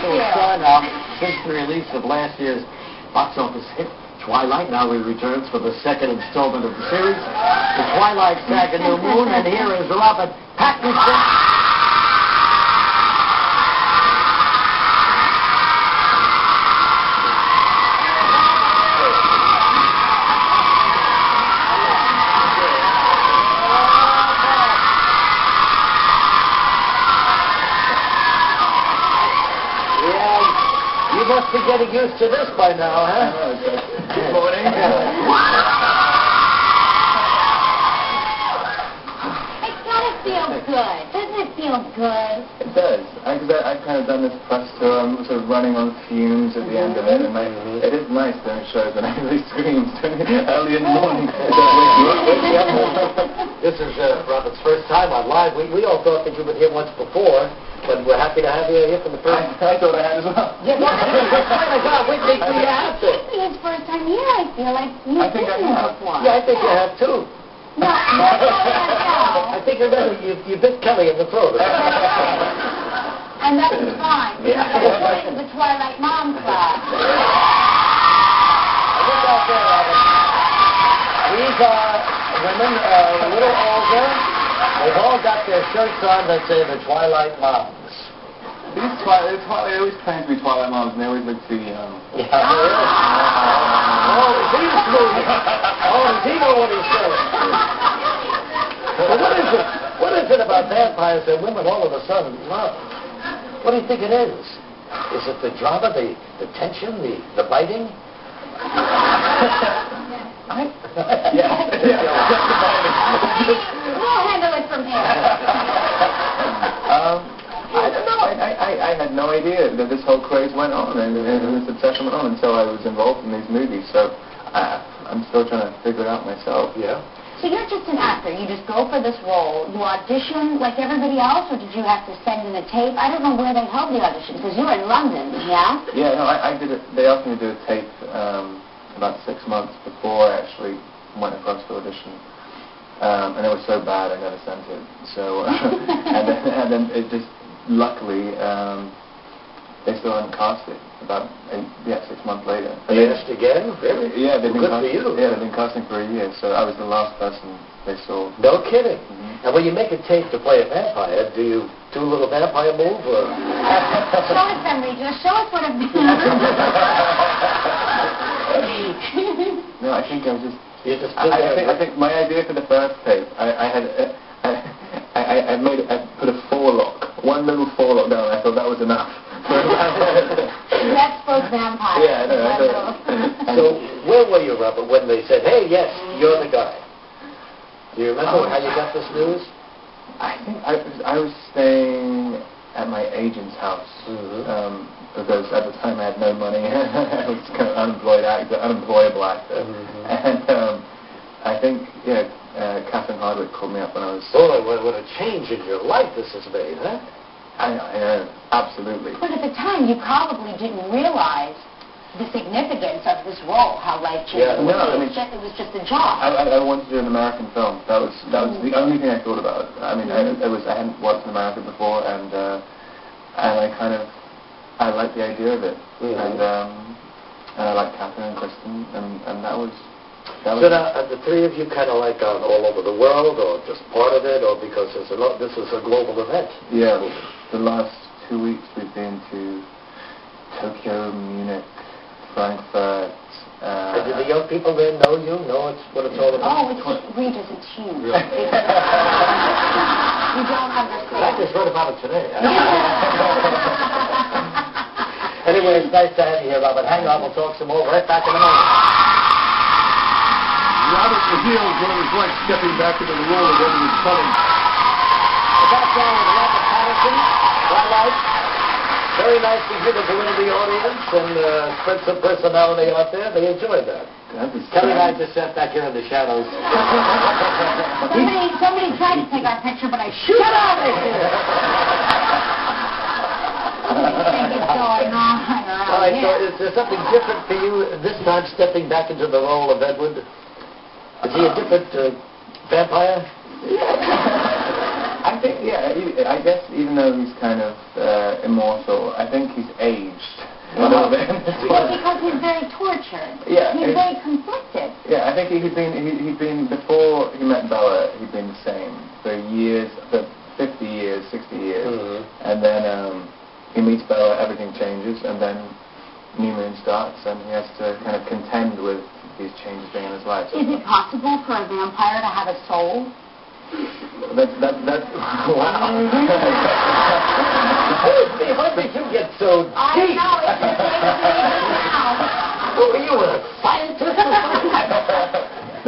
to a star now. Since the release of last year's box office hit, Twilight now returns for the second installment of the series, The Twilight Saga New Moon, and here is Robert Pattinson. You must be getting used to this by now, huh? Good morning. It gotta feel good. Doesn't it feel good? It does. I've kind of done this press tour. I'm sort of running on fumes at the end of it, and it is nice doing shows when everybody screams early in the morning. This is Robert's first time on live. We all thought that you've been here once before. But we're happy to have you here for the first time. I thought I had as well. Yeah, my God, we think we have to. This is his first time here. I feel like you've been here before. Yeah, I think you have too. No. I think you bit Kelly in the throat. And that was fine. Yeah. This is the Twilight Mom Club. Look out there, Robert. These are women a little older. They've all got their shirts on that say the Twilight Moms. These they always claim to be Twilight Moms, and they always look too young. Yeah, oh, he's smooth. Oh, does he know what he's saying? Well, what is it about vampires that women all of a sudden love? What do you think it is? Is it the drama, the tension, the biting? Yeah. We'll handle it from here. I don't know. I had no idea that this whole craze went on and this obsession went on until I was involved in these movies. So I'm still trying to figure it out myself. Yeah. So you're just an actor. You just go for this role. You audition like everybody else, or did you have to send in a tape? I don't know where they held the audition because you were in London, yeah? Yeah. No, I did it. They asked me to do a tape about 6 months before I actually went across the audition. And it was so bad I never sent it. So and then it just luckily they still hadn't cast it about 6 months later. They asked again? Really? Yeah, they've been good for you. Yeah, they've been casting for a year. So I was the last person they saw. No kidding. And when you make a tape to play a vampire, do you do a little vampire move or? Show us them, Regis. Show us what I've done. No, I think I was just. I think my idea for the first tape, I put a forelock, one little forelock down. I thought that was enough. That's both vampires. Yeah, I know. So where were you, Robert, when they said, "Hey, yes, you're the guy"? Do you remember how you got this news? I think I was staying at my agent's house. Because at the time I had no money. I was kind of unemployable actor. And I think, Catherine Hardwick called me up when I was... Oh, what a change in your life this has made, huh? I know, absolutely. But at the time, you probably didn't realize the significance of this role, how life-changing it was just a job. I wanted to do an American film. That was the only thing I thought about. I mean, I hadn't worked in America before, and I liked the idea of it, and I liked Catherine and Kristen, and that was. So now, are the three of you kind of like gone all over the world, or just part of it, or because this is a global event? Yeah, the last 2 weeks we've been to Tokyo, Munich, Frankfurt. Did the young people there know you? Know what it's all about? Oh, Regis, it's huge. You don't understand. I just read about it today. Anyway, it's nice to have you here, Robert. Hang on, we'll talk some more. Right back in a moment. Robert reveals what it was like stepping back into the role of Edward Cullen. The background with Robert Pattinson, Twilight. Very nice to hear the in the audience and spread some personality out there. They enjoyed that. Kelly and I just sat back here in the shadows. Somebody tried to take our picture, but I shut out of here. All right, so is there something different for you this time, stepping back into the role of Edward? Is he a different vampire? I think, I guess even though he's kind of immortal, I think he's aged a little bit. Well, because he's very tortured. Yeah, he's very conflicted. Yeah, I think he'd been before he met Bella, he'd been the same for years, for 50 years, 60 years, and then he meets Bella, everything changes, and then New Moon starts, and he has to kind of contend with these changes being in his life. Is it possible for a vampire to have a soul? That's wow. How did you get so deep? I don't know, it's just like now. Were you a scientist or something?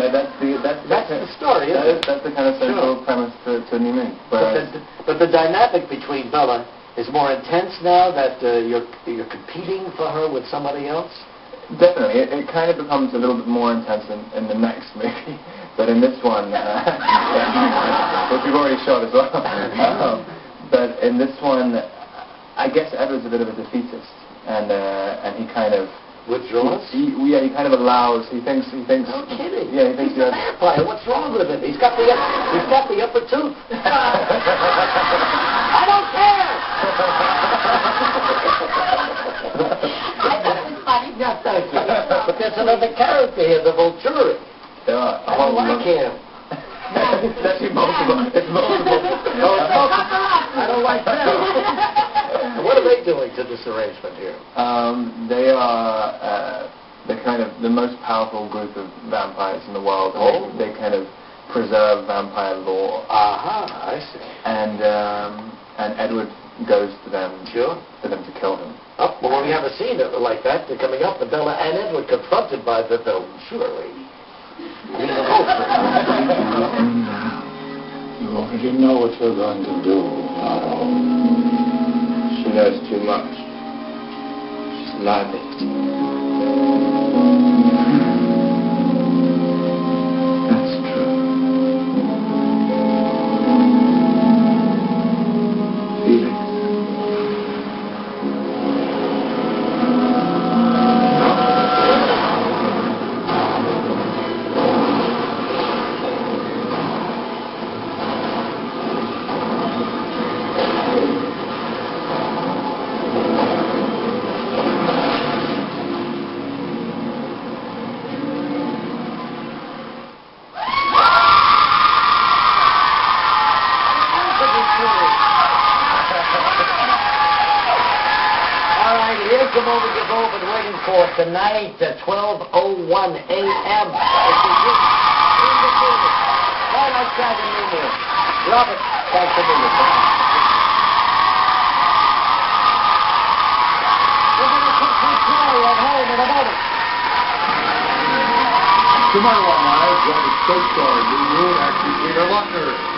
That's the story, isn't it? That's the kind of central premise to New Moon. But the dynamic between Bella is more intense now that you're competing for her with somebody else? Definitely. It kind of becomes a little bit more intense in the next movie. But in this one, which we've already shot as well. But in this one, I guess Edward's a bit of a defeatist, and he kind of withdraws. He kind of allows. He thinks. No kidding. Yeah, he thinks he's a vampire. What's wrong with him? He's got the upper tooth. I don't care. I thought it was funny. Yeah, thank you. But there's another character here, the Volturi. There are. I don't like him. It's actually multiple. It's multiple. No, it's multiple. I don't like them. What are they doing to this arrangement here? They are the kind of the most powerful group of vampires in the world. Oh. They kind of preserve vampire lore. Aha, I see. And Edward goes to them for them to kill him. Oh, well, we have a scene like that coming up. The Bella and Edward confronted by the villain, surely. You already know what you're going to do, Otto. She knows too much. She's lying. That's true. Felix. Here's the moment you've all been waiting for tonight at 12:01 a.m. Right outside the New Moon. Robert, thanks for being here. We're going to take some play at home in a moment. Tomorrow on Live, Robert co-starred New Moon actor Peter Luckner.